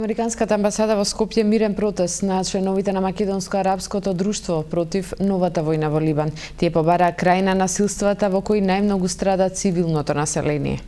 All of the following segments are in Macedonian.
Американската амбасада во Скопје мирен протест на членовите на македонско-арапското друштво против новата војна во Либан. Тие побараа крај на насилствата во кои најмногу страда цивилното население.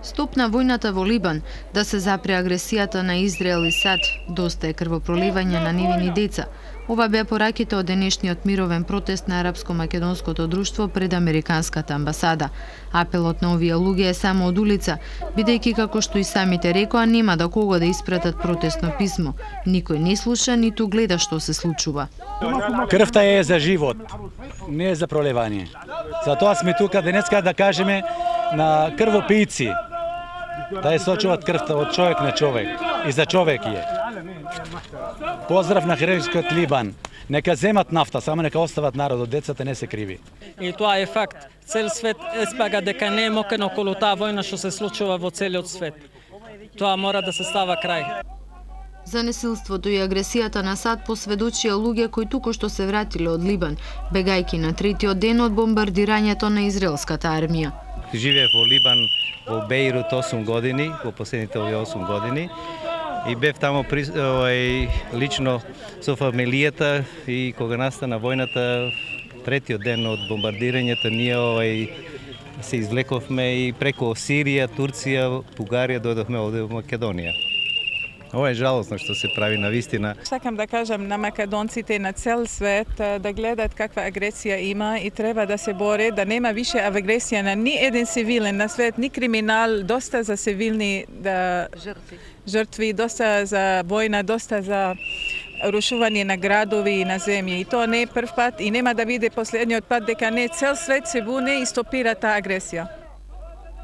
Стоп на војната во Либан, да се запре агресијата на Израел и САД, доста е крвопроливање на невини деца. Ова беа пораките од денешниот мировен протест на арапско-македонското друштво пред Американската амбасада. Апелот на овие луѓе е само од улица, бидејќи како што и самите рекоа, нема да кого да испратат протестно писмо. Никој не слуша, ниту гледа што се случува. Крвта е за живот, не е за пролевање. Затоа сме тука денеска да кажеме на крвопијци да ја сочуваат крвта од човек на човек и за човек е. Поздрав на херојскиот Либан. Нека земат нафта, само нека остават народот, децата не се криви. И тоа е факт. Цел свет еспага дека не е мокен околу таа војна што се случува во целиот свет. Тоа мора да се става крај. За насилството и агресијата на САД посведочија луѓе кои токошто се вратиле од Либан, бегајќи на третиот ден од бомбардирањето на израелската армија. Живеев во Либан, во Бејрут 8 години, во последните 8 години. И бев таму лично со фамилијата и кога настана војната, третиот ден од бомбардирањето, ние се извлековме и преко Сирија, Турција, Бугарија дојдовме овде во Македонија. Ова е жалосно што се прави навистина. Сакам да кажам на македонците на цел свет да гледат каква агресија има и треба да се бори да нема више агресија на ни еден цивилен на свет, ни криминал, доста за цивилни жртви, доста за војна, доста за рушување на градови и на земји. И тоа не е прв пат и нема да биде последниот пат дека не цел свет се буне и стопира таа агресија.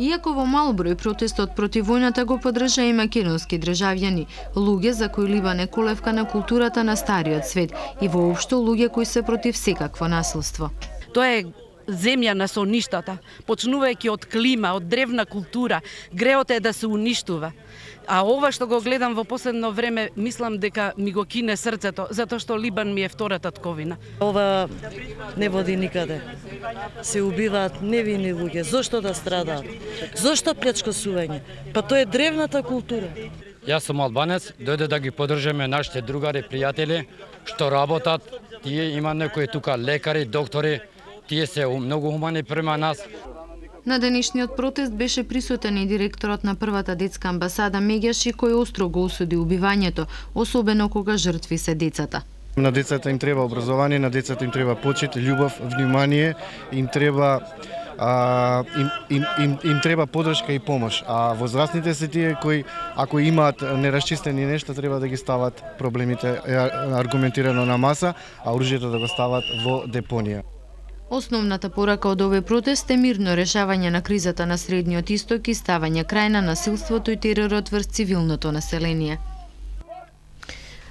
Иако во мал број протестот против војната го поддржа и македонски државјани, луѓе за кои Либан е колевка на културата на стариот свет и воопшто луѓе кои се против секакво насилство. Тоа е земја на соништата, почнувајќи од клима, од древна култура, греот е да се уништува. А ова што го гледам во последно време, мислам дека ми го кине срцето, затоа што Либан ми е втора татковина. Ова не води никаде. Се убиваат невини луѓе. Зошто да страдаат? Зошто плячкосување? Па тоа е древната култура. Јас сум албанец, дојде да ги поддржиме нашите другари, пријатели, што работат. Тие има некои тука лекари, доктори, тие се многу хумани према нас. На денешниот протест беше присутен и директорот на првата детска амбасада Меѓаши, кој остро го осуди убивањето, особено кога жртви се децата. На децата им треба образование, на децата им треба почит, љубов, внимание, им треба им треба поддршка и помош. А возрастните се тие кои ако имаат нерасчистени нешта треба да ги стават проблемите аргументирано на маса, а оружјето да го стават во депонија. Основната порака од овој протест е мирно решавање на кризата на Средниот Исток и ставање крај на насилството и теророт врз цивилното население.